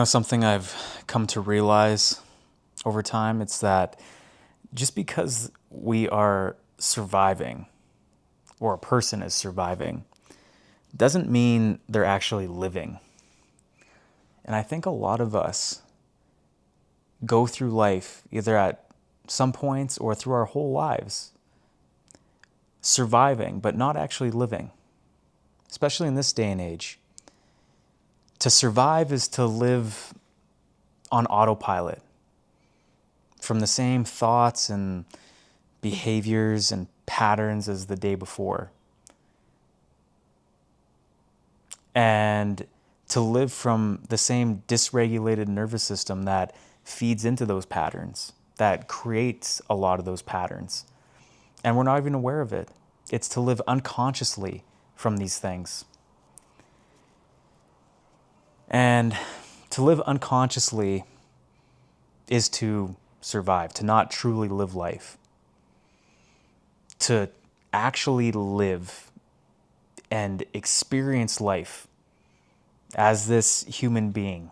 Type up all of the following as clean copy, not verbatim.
Something I've come to realize over time, it's that just because we are surviving or a person is surviving doesn't mean they're actually living. And I think a lot of us go through life either at some points or through our whole lives surviving but not actually living, especially in this day and age. To survive is to live on autopilot from the same thoughts and behaviors and patterns as the day before. And to live from the same dysregulated nervous system that feeds into those patterns, that creates a lot of those patterns. And we're not even aware of it. It's to live unconsciously from these things. And to live unconsciously is to survive, to not truly live life. To actually live and experience life as this human being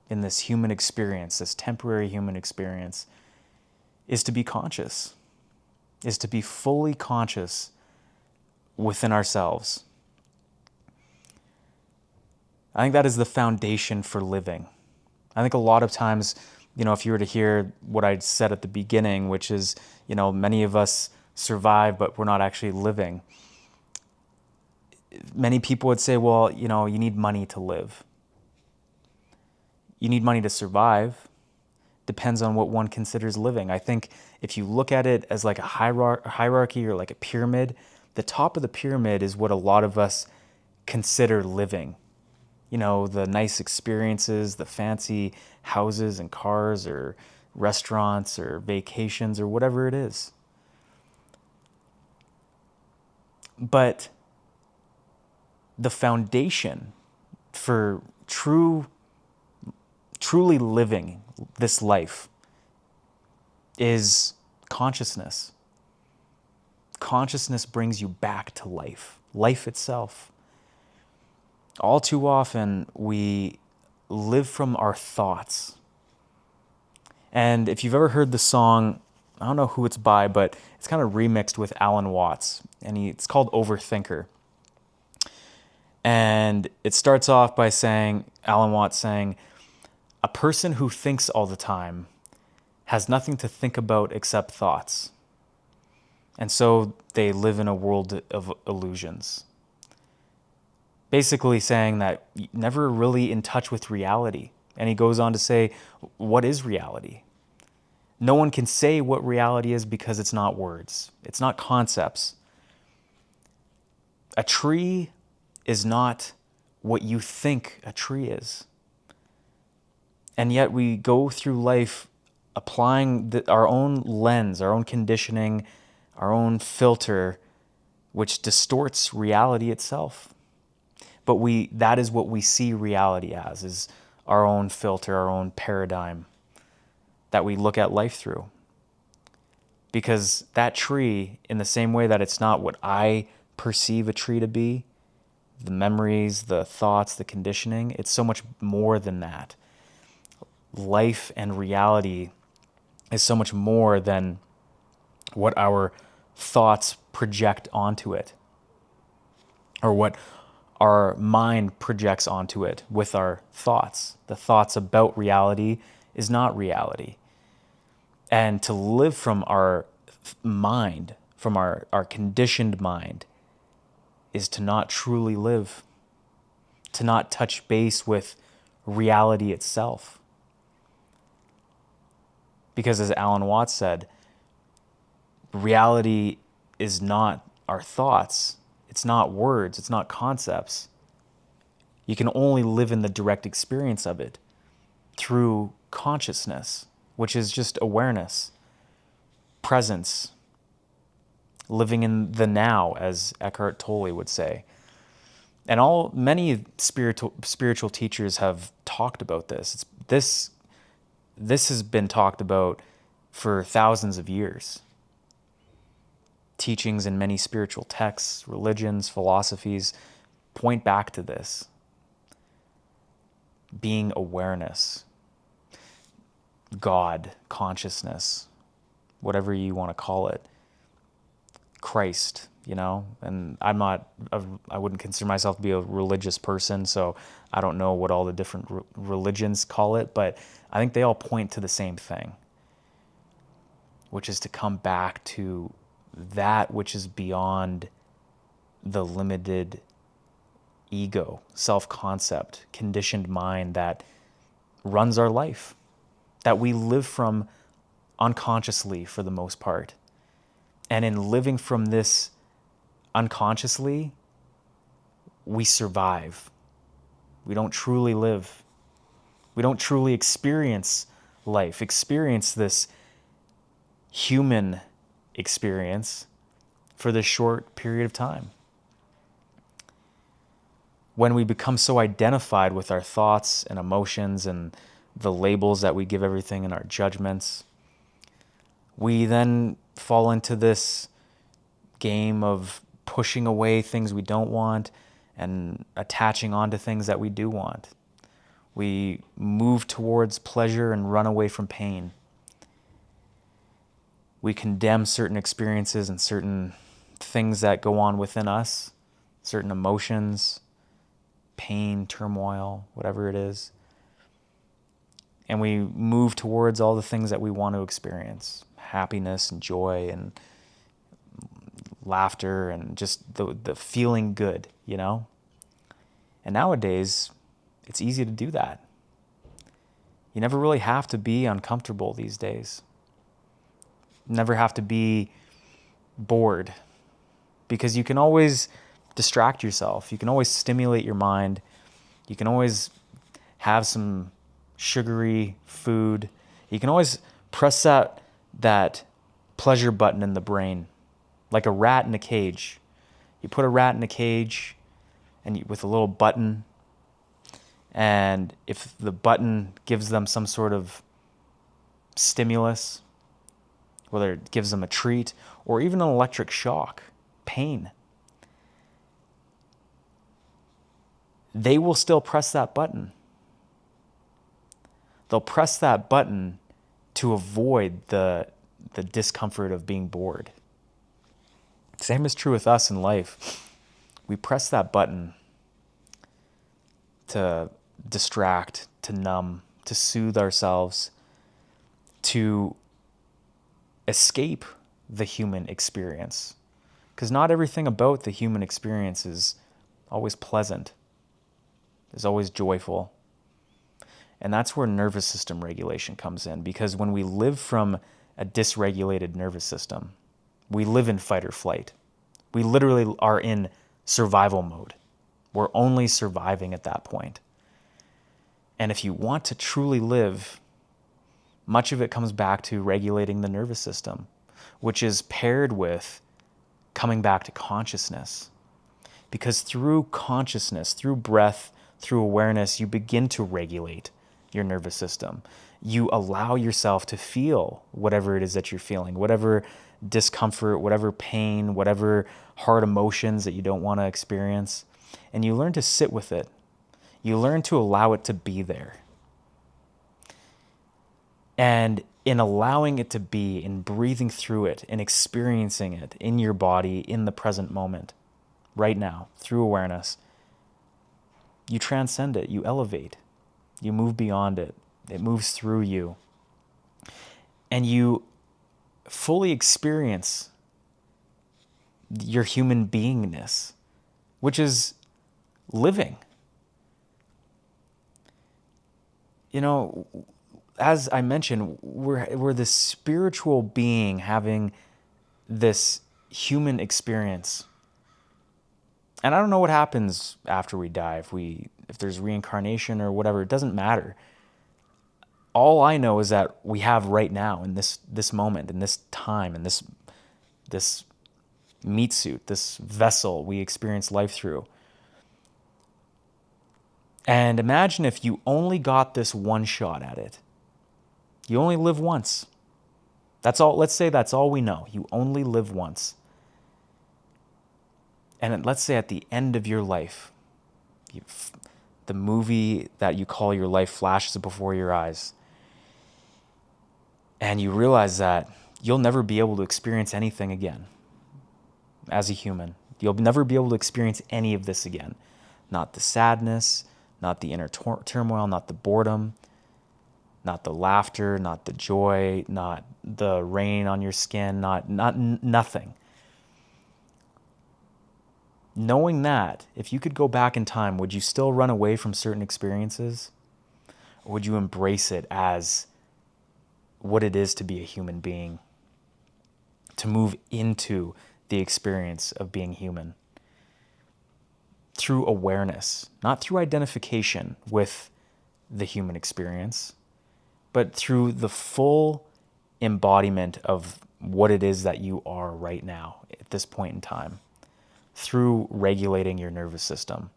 in this human experience, this temporary human experience, is to be conscious, is to be fully conscious within ourselves. I think that is the foundation for living. I think a lot of times, if you were to hear what I said at the beginning, which is, many of us survive, but we're not actually living. Many people would say, well, you need money to live. You need money to survive. Depends on what one considers living. I think if you look at it as like a hierarchy or like a pyramid, the top of the pyramid is what a lot of us consider living. The nice experiences, the fancy houses and cars or restaurants or vacations or whatever it is. But the foundation for truly living this life is consciousness. Consciousness brings you back to life itself. All too often, we live from our thoughts. And if you've ever heard the song, I don't know who it's by, but it's kind of remixed with Alan Watts, and it's called Overthinker. And it starts off by Alan Watts saying, a person who thinks all the time has nothing to think about except thoughts. And so they live in a world of illusions. Basically saying that you're never really in touch with reality. And he goes on to say, what is reality? No one can say what reality is because it's not words. It's not concepts. A tree is not what you think a tree is. And yet we go through life applying our own lens, our own conditioning, our own filter, which distorts reality itself. But that is what we see reality as, is our own filter, our own paradigm that we look at life through. Because that tree, in the same way that it's not what I perceive a tree to be, the memories, the thoughts, the conditioning, it's so much more than that. Life and reality is so much more than what our thoughts project onto it, or what our mind projects onto it with our thoughts. The thoughts about reality is not reality. And to live from our mind, from our conditioned mind, is to not truly live, to not touch base with reality itself. Because as Alan Watts said, reality is not our thoughts. It's not words. It's not concepts. You can only live in the direct experience of it through consciousness, which is just awareness, presence, living in the now, as Eckhart Tolle would say. And many spiritual teachers have talked about this. This has been talked about for thousands of years. Teachings in many spiritual texts, religions, philosophies point back to this. being awareness, God, consciousness, whatever you want to call it, Christ, and I wouldn't consider myself to be a religious person, so I don't know what all the different religions call it, but I think they all point to the same thing, which is to come back to that which is beyond the limited ego, self-concept, conditioned mind that runs our life, that we live from unconsciously for the most part. And in living from this unconsciously, we survive. We don't truly live. We don't truly experience life, experience this human experience for this short period of time. When we become so identified with our thoughts and emotions and the labels that we give everything and our judgments, we then fall into this game of pushing away things we don't want and attaching onto things that we do want. We move towards pleasure and run away from pain. We condemn certain experiences and certain things that go on within us, certain emotions, pain, turmoil, whatever it is. And we move towards all the things that we want to experience, happiness and joy and laughter and just the feeling good, And nowadays, it's easy to do that. You never really have to be uncomfortable these days. You never have to be bored, because you can always distract yourself. You can always stimulate your mind. You can always have some sugary food. You can always press that pleasure button in the brain, like a rat in a cage. You put a rat in a cage with a little button, and if the button gives them some sort of stimulus, whether it gives them a treat or even an electric shock, pain, they will still press that button. They'll press that button to avoid the discomfort of being bored. Same is true with us in life. We press that button to distract, to numb, to soothe ourselves, to escape the human experience. Because not everything about the human experience is always pleasant, is always joyful. And that's where nervous system regulation comes in, because when we live from a dysregulated nervous system, we live in fight or flight. We literally are in survival mode. We're only surviving at that point. And if you want to truly live, much of it comes back to regulating the nervous system, which is paired with coming back to consciousness. Because through consciousness, through breath, through awareness, you begin to regulate your nervous system. You allow yourself to feel whatever it is that you're feeling, whatever discomfort, whatever pain, whatever hard emotions that you don't want to experience. And you learn to sit with it. You learn to allow it to be there. And in allowing it to be, in breathing through it, in experiencing it in your body, in the present moment, right now, through awareness, you transcend it, you elevate, you move beyond it, it moves through you. And you fully experience your human beingness, which is living. As I mentioned, we're this spiritual being having this human experience. And I don't know what happens after we die, if there's reincarnation or whatever, it doesn't matter. All I know is that we have right now, in this moment, in this time, in this meat suit, this vessel we experience life through. And imagine if you only got this one shot at it. You only live once. That's all. Let's say that's all we know. You only live once. And let's say at the end of your life, the movie that you call your life flashes before your eyes. And you realize that you'll never be able to experience anything again as a human. You'll never be able to experience any of this again. Not the sadness, not the inner turmoil, not the boredom, not the laughter, not the joy, not the rain on your skin, nothing. Knowing that, if you could go back in time, would you still run away from certain experiences? Or would you embrace it as what it is to be a human being? To move into the experience of being human through awareness, not through identification with the human experience, but through the full embodiment of what it is that you are right now at this point in time, through regulating your nervous system.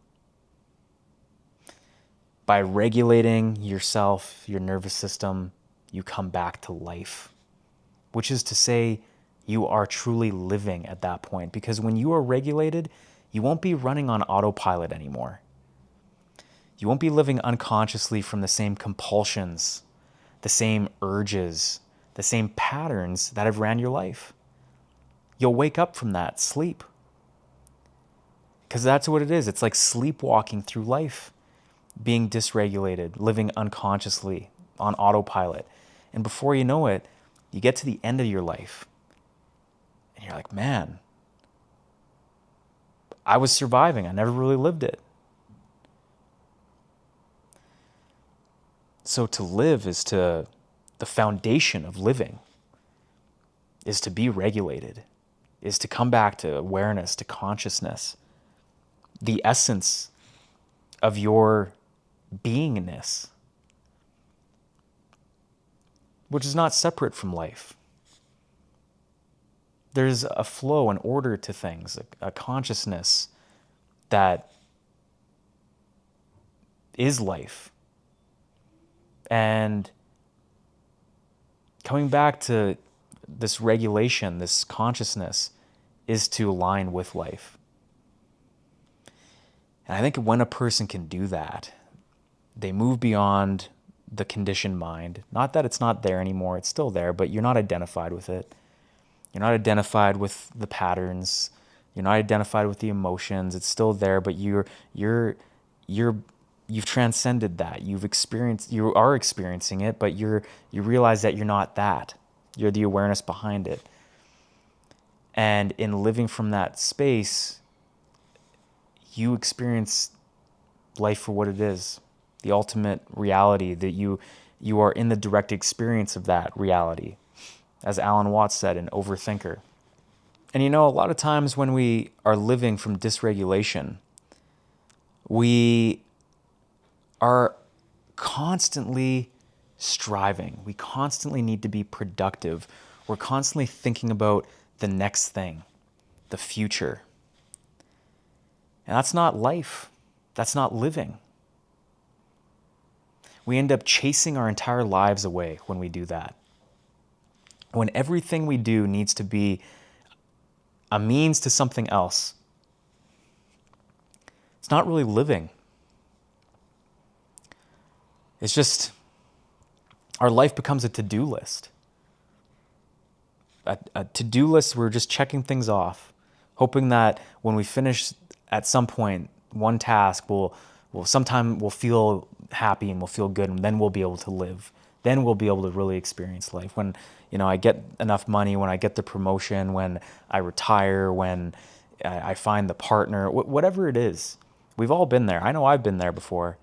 By regulating yourself, your nervous system, you come back to life, which is to say, you are truly living at that point. Because when you are regulated, you won't be running on autopilot anymore. You won't be living unconsciously from the same compulsions, the same urges, the same patterns that have ran your life. You'll wake up from that sleep. Because that's what it is. It's like sleepwalking through life, being dysregulated, living unconsciously on autopilot. And before you know it, you get to the end of your life. And you're like, man, I was surviving. I never really lived it. So to live is the foundation of living is to be regulated, is to come back to awareness, to consciousness, the essence of your beingness, which is not separate from life. There's a flow, an order to things, a consciousness that is life. And coming back to this regulation, this consciousness, is to align with life. And I think when a person can do that, they move beyond the conditioned mind. Not that it's not there anymore, it's still there, but you're not identified with it. You're not identified with the patterns. You're not identified with the emotions. It's still there, but you've transcended that. You are experiencing it, but you realize that you're not that. You're the awareness behind it. And in living from that space, you experience life for what it is, the ultimate reality, that you are in the direct experience of that reality, as Alan Watts said in Overthinker. And a lot of times when we are living from dysregulation, we are constantly striving. We constantly need to be productive. We're constantly thinking about the next thing, the future. And that's not life. That's not living. We end up chasing our entire lives away when we do that. When everything we do needs to be a means to something else, it's not really living. It's just, our life becomes a to-do list. A to-do list, we're just checking things off, hoping that when we finish at some point one task, we'll feel happy and we'll feel good, and then we'll be able to live. Then we'll be able to really experience life. When I get enough money, when I get the promotion, when I retire, when I find the partner, whatever it is. We've all been there. I know I've been there before.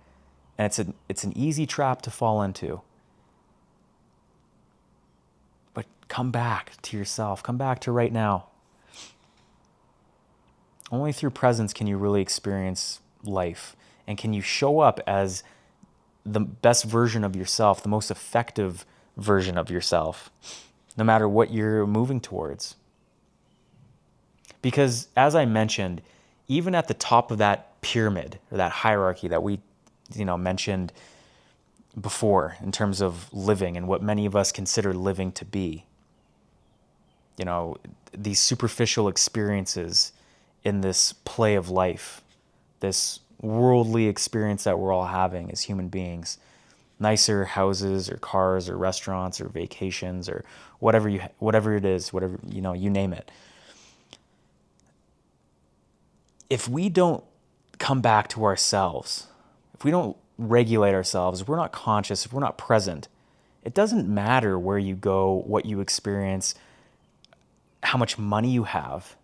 And it's an easy trap to fall into. But come back to yourself. Come back to right now. Only through presence can you really experience life. And can you show up as the best version of yourself, the most effective version of yourself, no matter what you're moving towards. Because as I mentioned, even at the top of that pyramid or that hierarchy that we mentioned before in terms of living and what many of us consider living to be, these superficial experiences in this play of life, this worldly experience that we're all having as human beings. Nicer houses or cars or restaurants or vacations or whatever it is, whatever, you name it. If we don't come back to ourselves, if we don't regulate ourselves, if we're not conscious, if we're not present, it doesn't matter where you go, what you experience, how much money you have,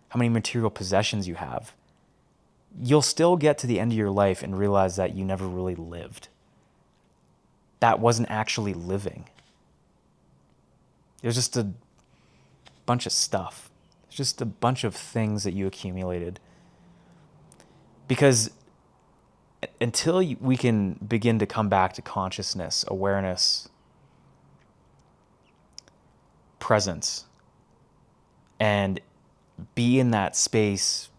how many material possessions you have. You'll still get to the end of your life and realize that you never really lived. That wasn't actually living. It was just a bunch of stuff. It's just a bunch of things that you accumulated. Because until we can begin to come back to consciousness, awareness, presence, and be in that space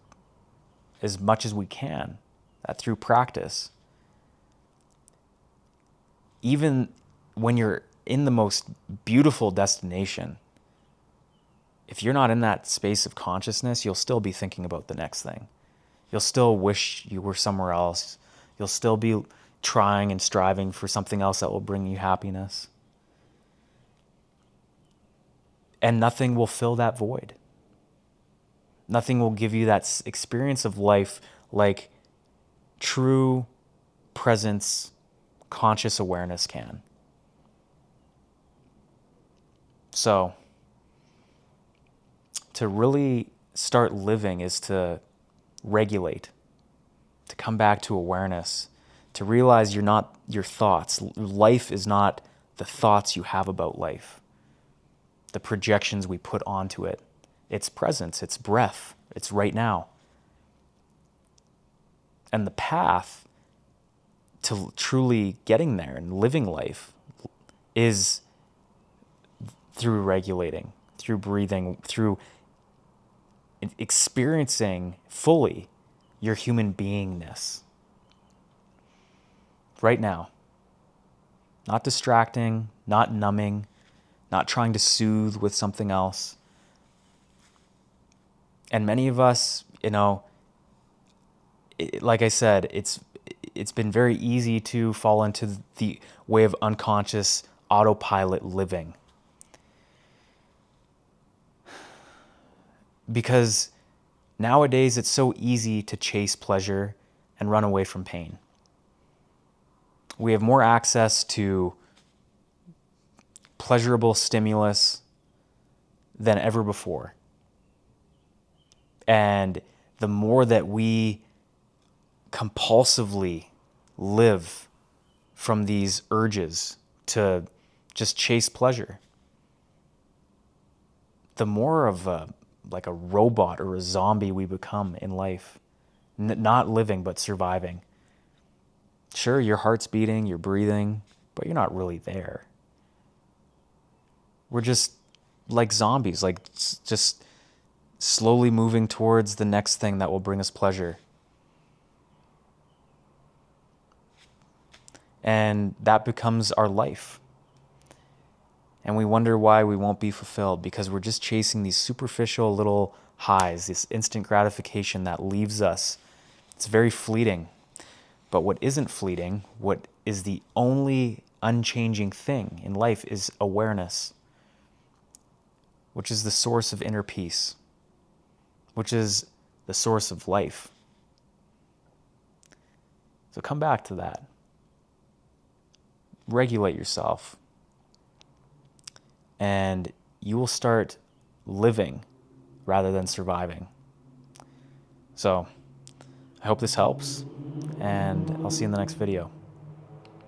as much as we can, that through practice, even when you're in the most beautiful destination, if you're not in that space of consciousness, you'll still be thinking about the next thing. You'll still wish you were somewhere else. You'll still be trying and striving for something else that will bring you happiness. And nothing will fill that void. Nothing will give you that experience of life like true presence, conscious awareness can. So, to really start living is to regulate, to come back to awareness, to realize you're not your thoughts. Life is not the thoughts you have about life, the projections we put onto it. It's presence, it's breath, it's right now. And the path to truly getting there and living life is through regulating, through breathing, through experiencing fully your human beingness. Right now. Not distracting, not numbing, not trying to soothe with something else. And many of us, like I said, it's been very easy to fall into the way of unconscious autopilot living. Because nowadays it's so easy to chase pleasure and run away from pain. We have more access to pleasurable stimulus than ever before. And the more that we compulsively live from these urges to just chase pleasure, the more of a robot or a zombie we become in life. Not living, but surviving. Sure, your heart's beating, you're breathing, but you're not really there. We're just like zombies, just slowly moving towards the next thing that will bring us pleasure. And that becomes our life. And we wonder why we won't be fulfilled, because we're just chasing these superficial little highs, this instant gratification that leaves us. It's very fleeting. But what isn't fleeting, what is the only unchanging thing in life, is awareness, which is the source of inner peace, which is the source of life. So come back to that. Regulate yourself. And you will start living rather than surviving. So I hope this helps, and I'll see you in the next video.